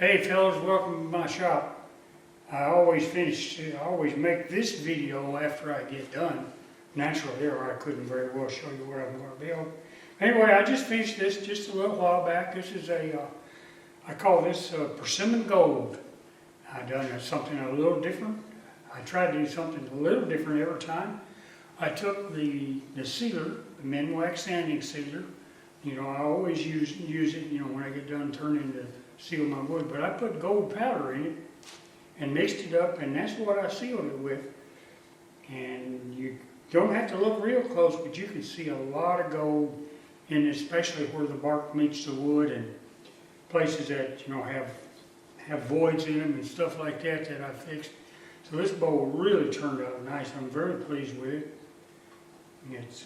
Hey fellas, welcome to my shop. I always make this video after I get done. Naturally, or I couldn't very well show you what I'm going to build. Anyway, I just finished this just a little while back. This is I call this Persimmon Gold. I done something a little different. I try to do something a little different every time. I took the sealer, the Minwax sanding sealer. You know, I always use it, you know, when I get done turning to seal my wood, but I put gold powder in it and mixed it up, and that's what I sealed it with. And you don't have to look real close, but you can see a lot of gold in it, especially where the bark meets the wood and places that, you know, have voids in them and stuff like that that I fixed. So this bowl really turned out nice. I'm very pleased with it. It's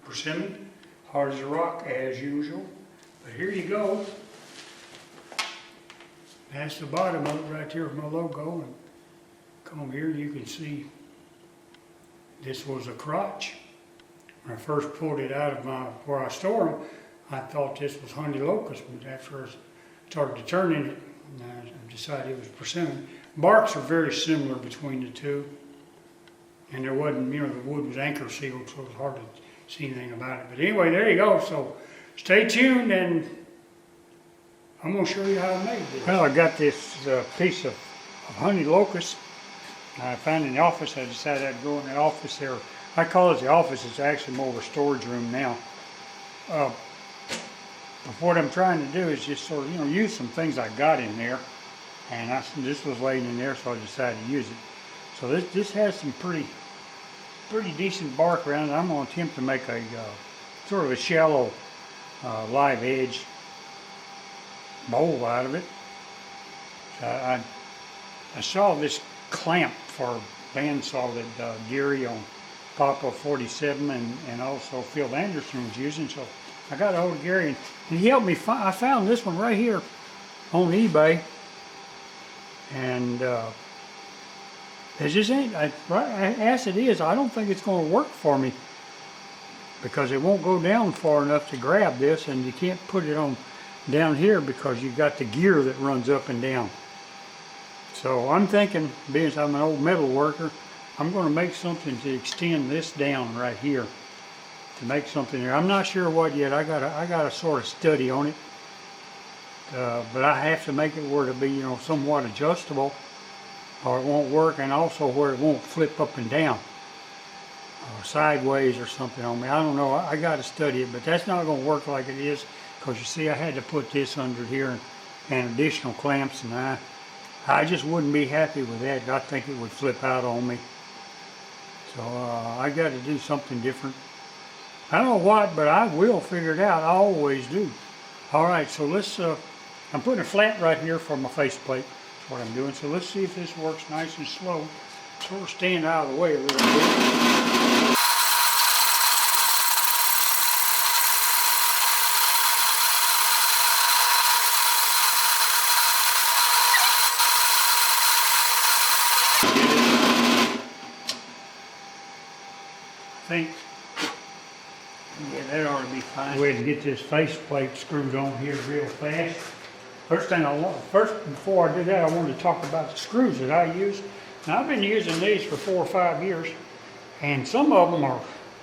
persimmon, hard as a rock as usual. But here you go. That's the bottom of it right there with my logo. And come here, you can see this was a crotch. When I first pulled it out of where I store them, I thought this was honey locust, but after I started to turn in it, I decided it was persimmon. Barks are very similar between the two, and there wasn't, you know, the wood was anchor sealed, so it was hard to see anything about it. But anyway, there you go. So stay tuned, and I'm going to show you how I made this. Well, I got this piece of honey locust I found in the office. I decided I'd go in the office there. I call it the office. It's actually more of a storage room now. But what I'm trying to do is just sort of, you know, use some things I got in there. And this was laying in there, so I decided to use it. So this has some pretty decent bark around it. I'm going to attempt to make a sort of a shallow live edge bowl out of it. I saw this clamp for bandsaw that Gary on Papa 47 and also Phil Anderson was using, so I got a hold of Gary and he helped me I found this one right here on eBay, and it just ain't, as it is, I don't think it's going to work for me because it won't go down far enough to grab this, and you can't put it on down here because you've got the gear that runs up and down. So I'm thinking, being I'm an old metal worker, I'm going to make something to extend this down right here, to make something there. I'm not sure what yet. I gotta sort of study on it, but I have to make it where to be, you know, somewhat adjustable, or it won't work, and also where it won't flip up and down or sideways or something on me. I don't know. I got to study it, but that's not going to work like it is. Because you see, I had to put this under here and additional clamps, and I just wouldn't be happy with that. I think it would flip out on me. So I got to do something different. I don't know what, but I will figure it out. I always do. All right, so let's, I'm putting a flat right here for my faceplate. That's what I'm doing. So let's see if this works nice and slow. Sort of stand out of the way a little bit. I think, yeah, that ought to be fine. Go ahead and get this faceplate screwed on here real fast. Before I do that, I wanted to talk about the screws that I use. Now, I've been using these for 4 or 5 years, and some of them are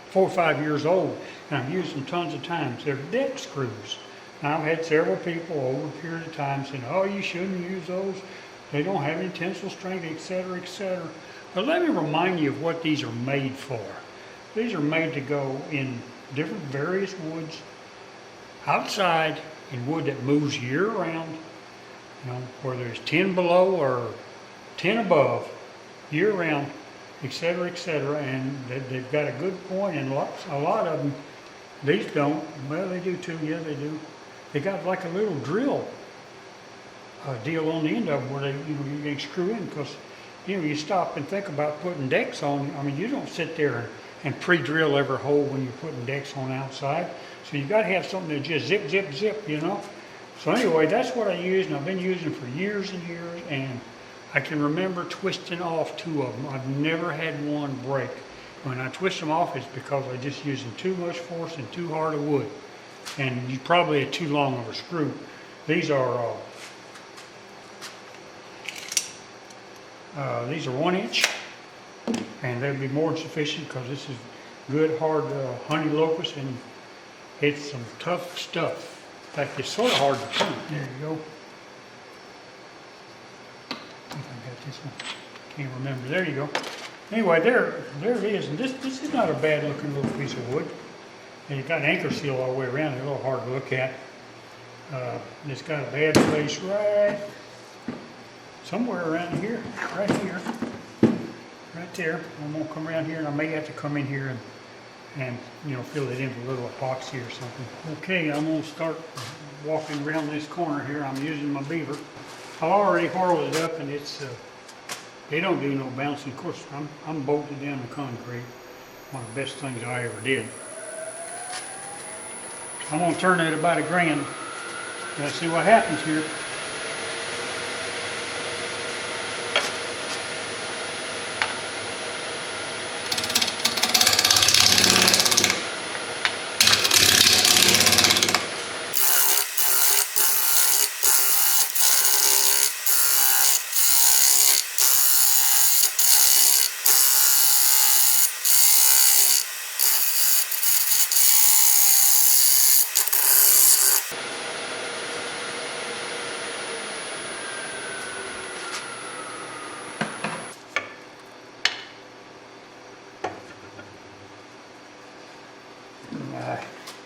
4 or 5 years old, and I've used them tons of times. They're deck screws. Now, I've had several people over a period of time saying, oh, you shouldn't use those. They don't have any tensile strength, etc., etc. But let me remind you of what these are made for. These are made to go in different various woods, outside in wood that moves year round, you know, whether it's 10 below or 10 above, year round, etc., etc. And they've got a good point, and a lot of them, these don't. Well, they do too. Yeah, they do. They got like a little drill deal on the end of them where they, you know, you can screw in, because, you know, you stop and think about putting decks on. I mean, you don't sit there and pre-drill every hole when you're putting decks on outside. So you've got to have something that just zip, zip, zip, you know. So anyway, that's what I use, and I've been using for years and years, and I can remember twisting off 2 of them. I've never had one break. When I twist them off, it's because I'm just using too much force and too hard a wood. And you probably had too long of a screw. These are These are 1 inch, and they'll be more than sufficient because this is good hard honey locust, and it's some tough stuff. In fact, it's sort of hard to chew. There you go. I think I got this one. Can't remember. There you go. Anyway, there it is. And this is not a bad looking little piece of wood. And it's got an anchor seal all the way around. It's a little hard to look at. And it's got a bad place right somewhere around here, right here, right there. I'm gonna come around here, and I may have to come in here and you know, fill it in with a little epoxy or something. Okay, I'm gonna start walking around this corner here. I'm using my Beaver. I've already whirled it up, and it's they don't do no bouncing. Of course, I'm bolted down the concrete. One of the best things I ever did. I'm gonna turn that about $1,000. Let's see what happens here.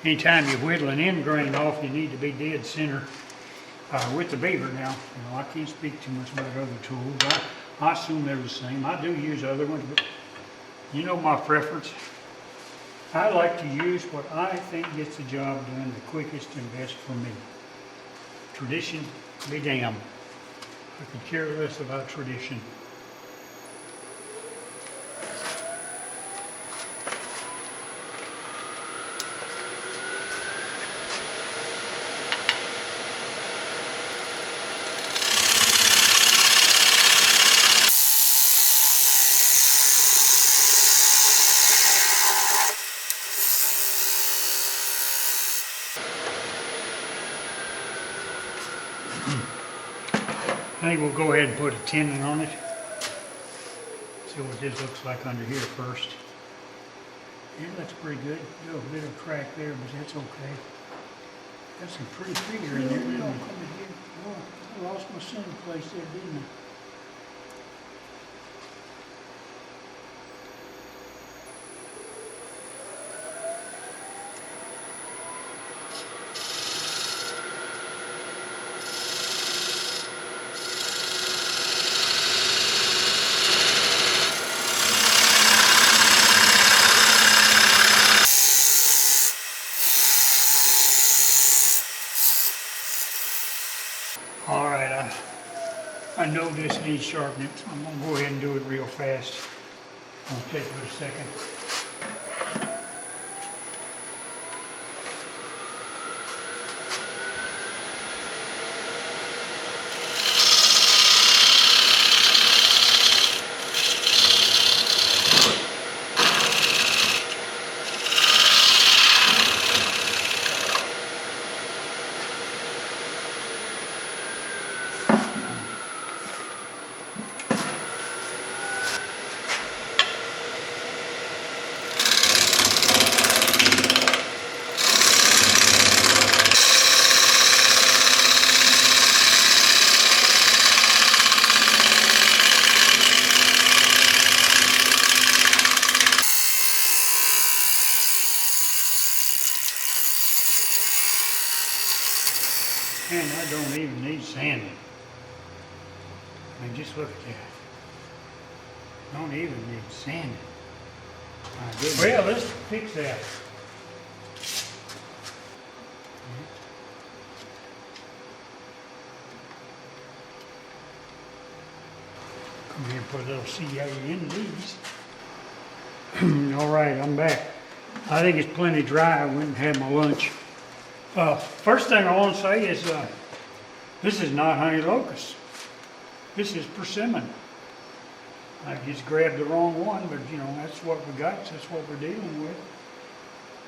Anytime you're whittling end grain off, you need to be dead center with the Beaver. Now, you know, I can't speak too much about other tools. I assume they're the same. I do use other ones, but you know my preference. I like to use what I think gets the job done the quickest and best for me. Tradition be damned. I could care less about tradition. I think we'll go ahead and put a tenon on it. See what this looks like under here first. Yeah, that's pretty good. A little bit of crack there, but that's okay. Got some pretty figure in there. Come in here. Oh, I lost my center place there, didn't I? All right, I know this needs sharpening, so I'm gonna go ahead and do it real fast. I'll take it a second. And I don't even need sanding. I mean, just look at that. Don't even need sanding. Well, let's fix that. Come here and put a little CIA in these. All right, I'm back. I think it's plenty dry. I went and had my lunch. First thing I want to say is this is not honey locust. This is persimmon. I just grabbed the wrong one, but you know, that's what we got. That's what we're dealing with.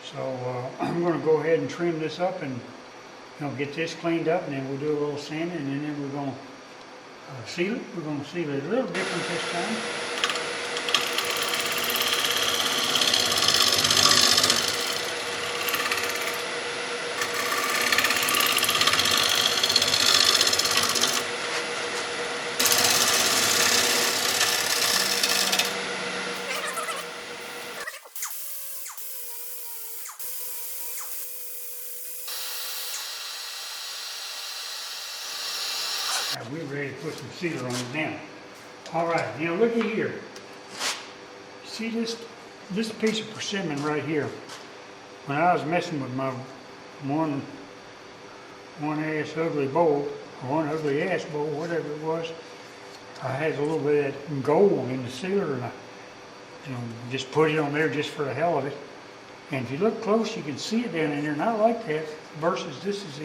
So I'm going to go ahead and trim this up and, you know, get this cleaned up, and then we'll do a little sanding, and then we're going seal it. We're going to seal it a little different this time. Now we're ready to put some sealer on it now. All right, now look at here. See this piece of persimmon right here? When I was messing with my one ass ugly bowl, or one ugly ass bowl, whatever it was, I had a little bit of that gold in the sealer, and I just put it on there just for the hell of it. And if you look close, you can see it down in there, and I like that. Versus this is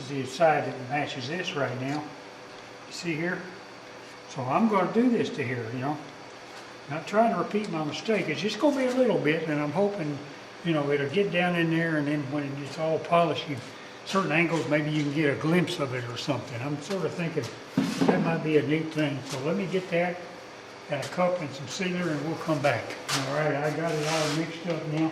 the side that matches this right now. You see here? So I'm going to do this to here, Not trying to repeat my mistake. It's just going to be a little bit, and I'm hoping, it'll get down in there, and then when it's all polished, certain angles, maybe you can get a glimpse of it or something. I'm sort of thinking that might be a neat thing. So let me get that and a cup and some sealer, and we'll come back. All right, I got it all mixed up now.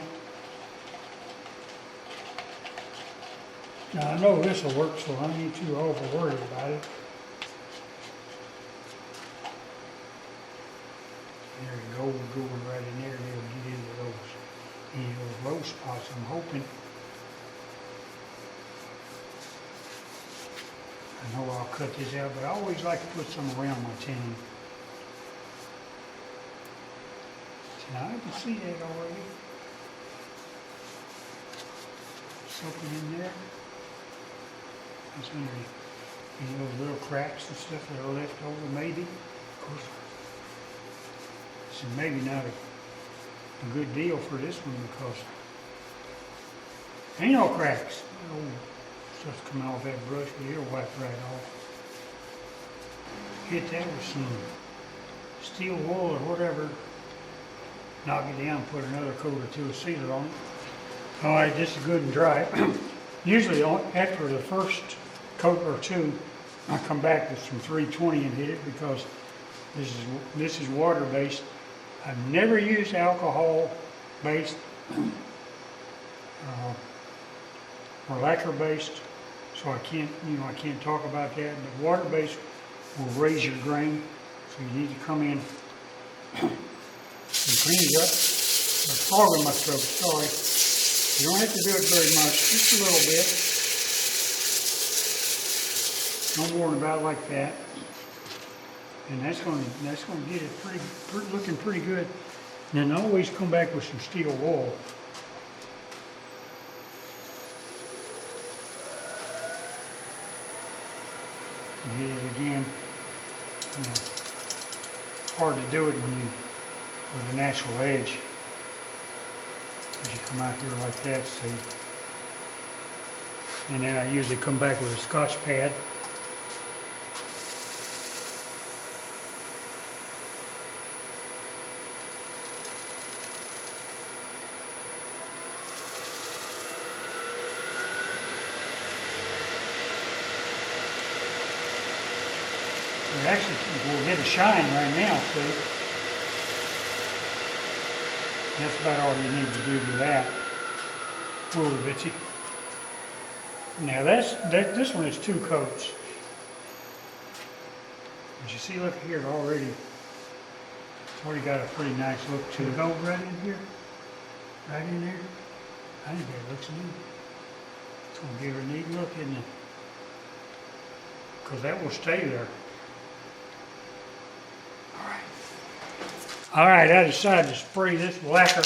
Now I know this will work, so I ain't too over worried about it. There you go, we're going right in there, and it'll get into those low spots, I'm hoping. I know I'll cut this out, but I always like to put some around my tenon. See, now I can see that already. Something in there. That's under those little cracks and stuff that are left over, maybe. Of course, this is maybe not a good deal for this one because ain't no cracks. Oh, stuff's coming off that brush, but it'll wipe right off. Hit that with some steel wool or whatever. Knock it down, put another coat or two of sealer on it. All right, this is good and dry. Usually after the first coat or two, I come back with some 320 and hit it because this is water-based. I've never used alcohol-based or lacquer-based, so I can't talk about that. But water-based will raise your grain, so you need to come in and clean it up. The frog in my throat, sorry. You don't have to do it very much, just a little bit. Don't worry about it like that. And that's going to get it looking pretty good. And then always come back with some steel wool. And hit it again. It's hard to do it with a natural edge. As you come out here like that, see. And then I usually come back with a Scotch pad. It actually will get a shine right now, see. That's about all you need to do to that. A little bitty. Now this one is 2 coats. As you see, look here already. It's already got a pretty nice look to it. Go right in here. Right in there. I think that looks neat. It's going to give her a neat look, isn't it? Because that will stay there. All right, I decided to spray this lacquer.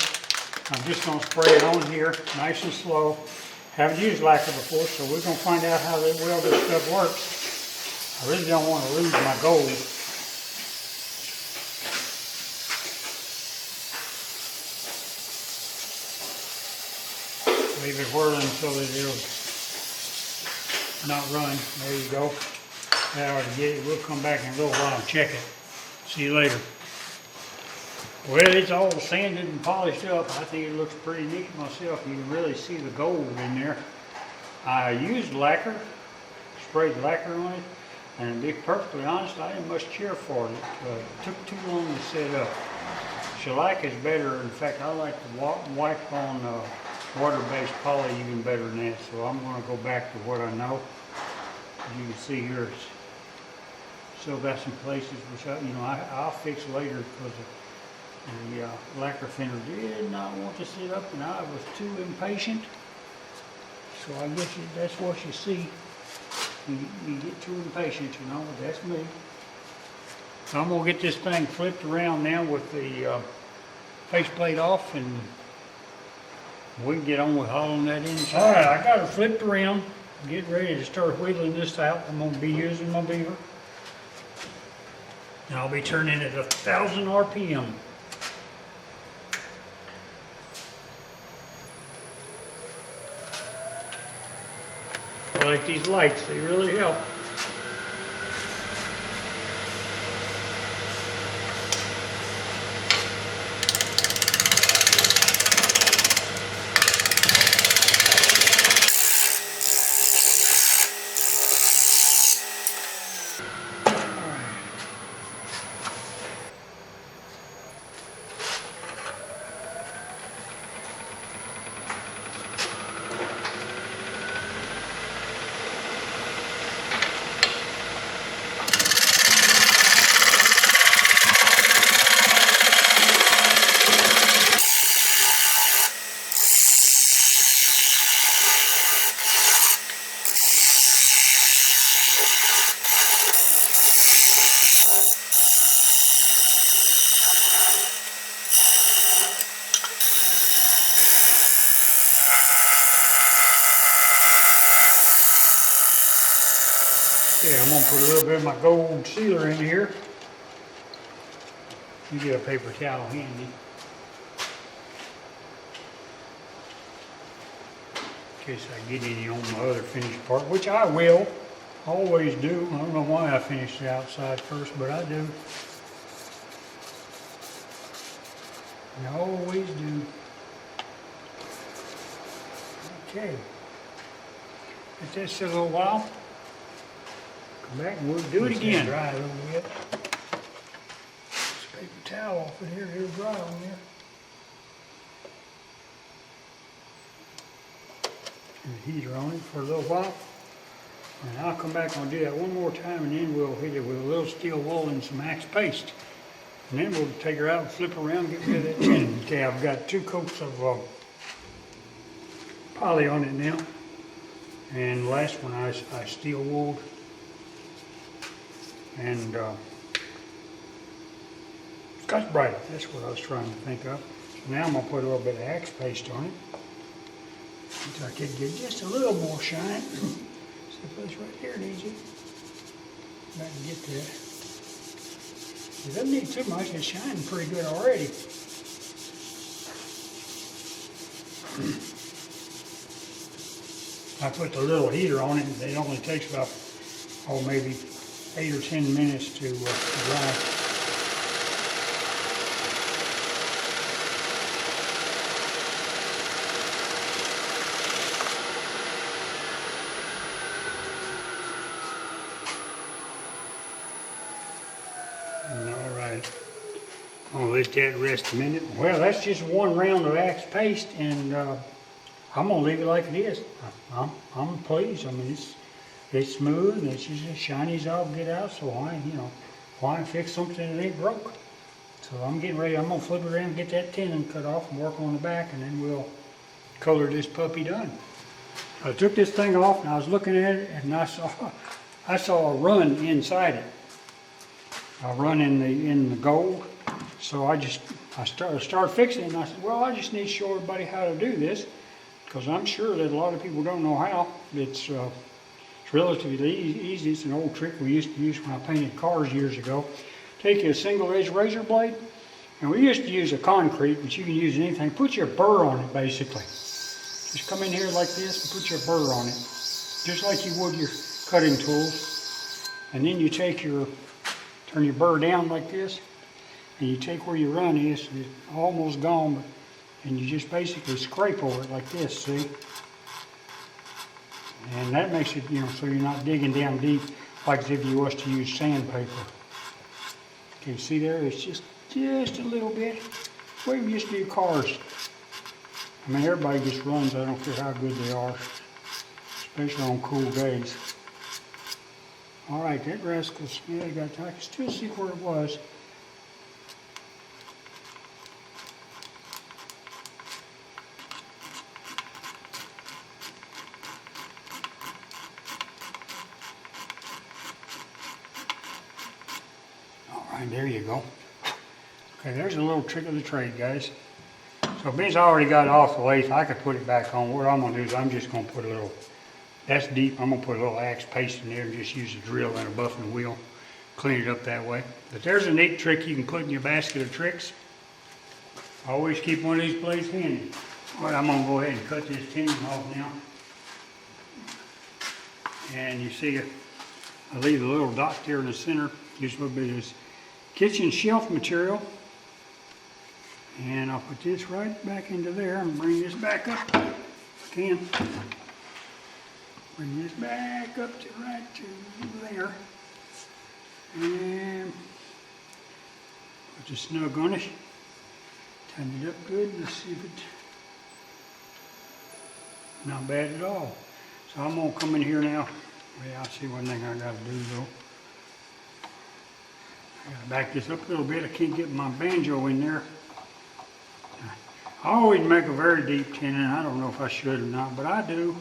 I'm just going to spray it on here, nice and slow. Haven't used lacquer before, so we're going to find out how well this stuff works. I really don't want to lose my gold. Leave it whirling so that it'll not run. There you go. That ought to get it. We'll come back in a little while and check it. See you later. Well, it's all sanded and polished up. I think it looks pretty neat myself. You can really see the gold in there. I used lacquer, sprayed lacquer on it. And to be perfectly honest, I didn't much care for it. It took too long to set up. Shellac is better. In fact, I like to wipe on water-based poly even better than that. So I'm going to go back to what I know. As you can see here, it's still got some places which I'll fix later because the lacquer thinner did not want to sit up, and I was too impatient. So I guess that's what you see. You get too impatient, but that's me. So I'm going to get this thing flipped around now with the faceplate off, and we can get on with hauling that inside. All right, I got it flipped around. Get ready to start wheeling this out. I'm going to be using my Beaver. And I'll be turning it at 1,000 RPM. I like these lights, they really help. Yeah, I'm going to put a little bit of my gold sealer in here. You get a paper towel handy. In case I get any on my other finished part, which I will. Always do. I don't know why I finished the outside first, but I do. I always do. Okay. Let that sit a little while. Come back and we'll do it again. Dry a little bit. This paper towel off in here, it'll dry on there. Turn the heater on it for a little while. And I'll come back and do that one more time, and then we'll hit it with a little steel wool and some axe paste. And then we'll take her out and flip her around and get rid of that tenon. Okay, I've got 2 coats of poly on it now. And the last one I steel wooled. And Scotch-Brite, that's what I was trying to think of. So now I'm going to put a little bit of axe paste on it. So I can get just a little more shine. See if this right here needs it. I can get that. It doesn't need too much, it's shining pretty good already. I put the little heater on it, and it only takes about, maybe 8 or 10 minutes to dry. All right, I'm gonna let that rest a minute. Well, that's just one round of axe paste, and I'm gonna leave it like it is. I'm pleased. I mean, it's smooth and it's just as shiny as I'll get out. So why fix something that ain't broke? So I'm getting ready. I'm gonna flip it around, get that tenon cut off, and work on the back, and then we'll color this puppy done. I took this thing off, and I was looking at it, and I saw a run inside it. A run in the gold. So I started fixing it, and I said, well, I just need to show everybody how to do this, because I'm sure that a lot of people don't know how. It's relatively easy. It's an old trick we used to use when I painted cars years ago. Take a single edge razor blade, and we used to use a concrete, but you can use anything. Put your burr on it, basically. Just come in here like this and put your burr on it, just like you would your cutting tools. And then you turn your burr down like this, and you take where your run is, it's almost gone, and you just basically scrape over it like this, see? And that makes it, so you're not digging down deep. like as if you was to use sandpaper. Can you see there? It's just a little bit. The way we used to do cars. I mean, everybody just runs. I don't care how good they are, especially on cool days. All right, that rascal's, yeah, I can still see where it was. All right, there you go. Okay, there's a little trick of the trade, guys. So because I already got it off the lathe, I could put it back on. What I'm gonna do is I'm just gonna put a little, that's deep, I'm gonna put a little axe paste in there and just use a drill and a buffing wheel. Clean it up that way. But there's a neat trick you can put in your basket of tricks. Always keep one of these blades handy. All right, I'm gonna go ahead and cut this tenon off now. And you see, I leave a little dot there in the center. Just a little bit of this kitchen shelf material. And I'll put this right back into there and bring this back up if I can. Bring this back up to right to there. And put the snug on it. Tighten it up good. Let's see if it's not bad at all. So I'm gonna come in here now. Well, I'll see one thing I gotta do though. I gotta back this up a little bit. I can't get my banjo in there. I always make a very deep tenon. I don't know if I should or not, but I do.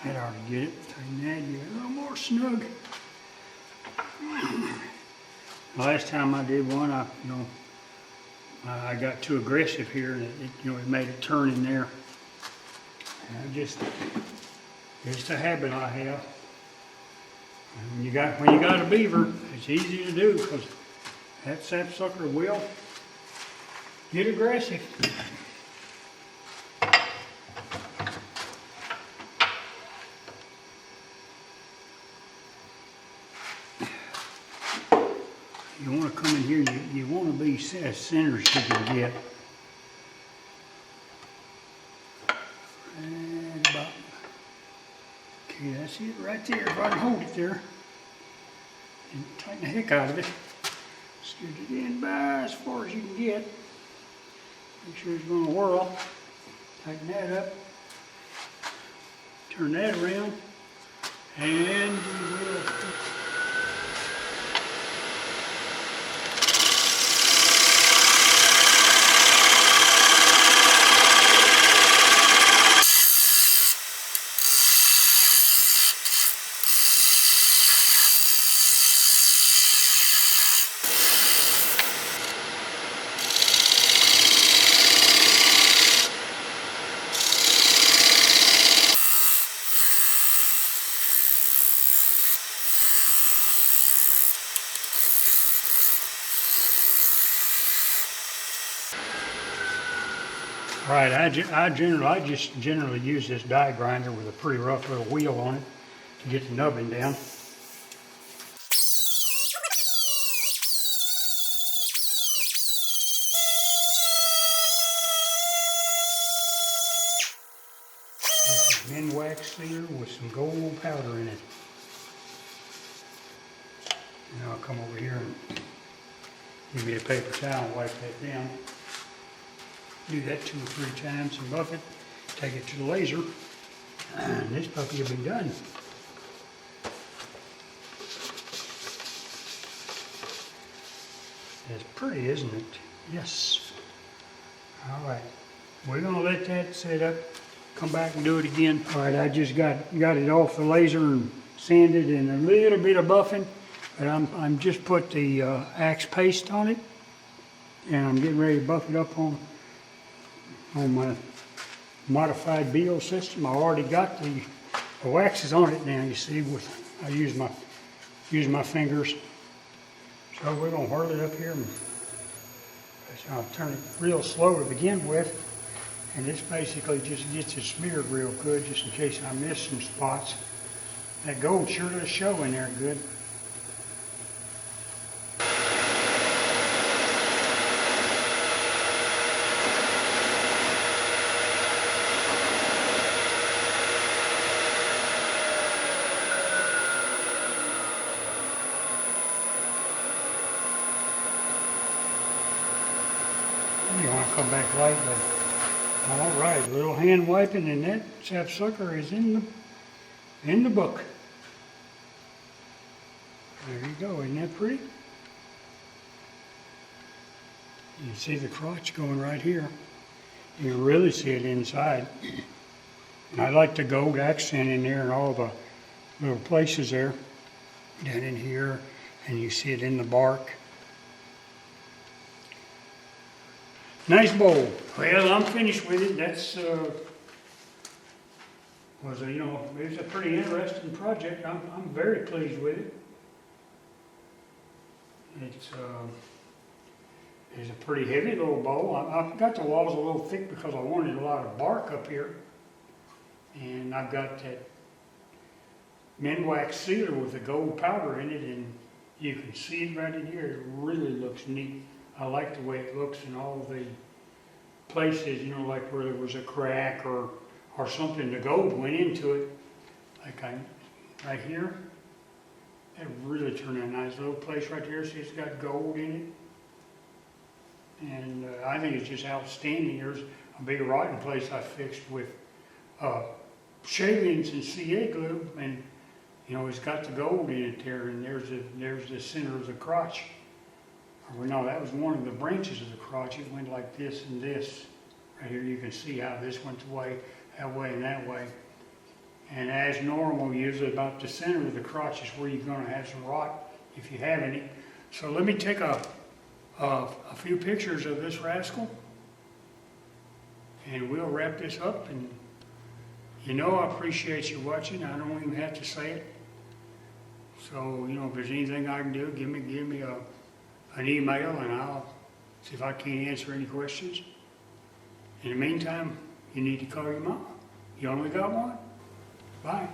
That ought to get it. Tighten that, get a little more snug. The last time I did one, I got too aggressive here, and it made it turn in there. And it's a habit I have. And when you got a beaver, it's easy to do because that sapsucker will get aggressive. You want to come in here, you want to be as center as you can get. And about, okay, that's it right there. If I can hold it there and tighten the heck out of it. Scoot it in by as far as you can get. Make sure it's going to whirl. Tighten that up. Turn that around. And we will. Right, I just generally use this die grinder with a pretty rough little wheel on it to get the nubbin down. This is min wax sealer with some gold powder in it. And I'll come over here and give me a paper towel and wipe that down. Do that 2 or 3 times and buff it, take it to the laser, and this puppy will be done. It's pretty, isn't it? Yes. All right, we're gonna let that set up, come back and do it again. All right, I just got it off the laser and sanded and a little bit of buffing, but I'm just put the axe paste on it, and I'm getting ready to buff it up on my modified BO system. I already got the waxes on it now, you see, I use my fingers. So we're gonna whirl it up here and I'll turn it real slow to begin with, and this basically just gets it smeared real good just in case I miss some spots. That gold sure does show in there good. come back lightly. All right, a little hand wiping and that sapsucker is in the book. There you go, isn't that pretty? You see the crotch going right here. You can really see it inside. And I like the gold accent in there and all the little places there. Down in here, and you see it in the bark. Nice bowl. Well, I'm finished with it. That's it's a pretty interesting project. I'm very pleased with it. It's a pretty heavy little bowl. I've got the walls a little thick because I wanted a lot of bark up here, and I've got that Minwax sealer with the gold powder in it, and you can see it right in here. It really looks neat. I like the way it looks in all the places, like where there was a crack or something. The gold went into it, right here. That really turned out nice. Little place right there, see it's got gold in it. And I think it's just outstanding. There's a big rotten place I fixed with shavings and CA glue, and it's got the gold in it there, and there's the center of the crotch. Well, no, that was one of the branches of the crotch. It went like this and this. Right here you can see how this went away, that way and that way. And as normal, usually about the center of the crotch is where you're going to have some rot, if you have any. So let me take a few pictures of this rascal, and we'll wrap this up. And I appreciate you watching. I don't even have to say it. So, if there's anything I can do, give me an email, and I'll see if I can answer any questions. In the meantime, you need to call your mom. You only got one. Bye.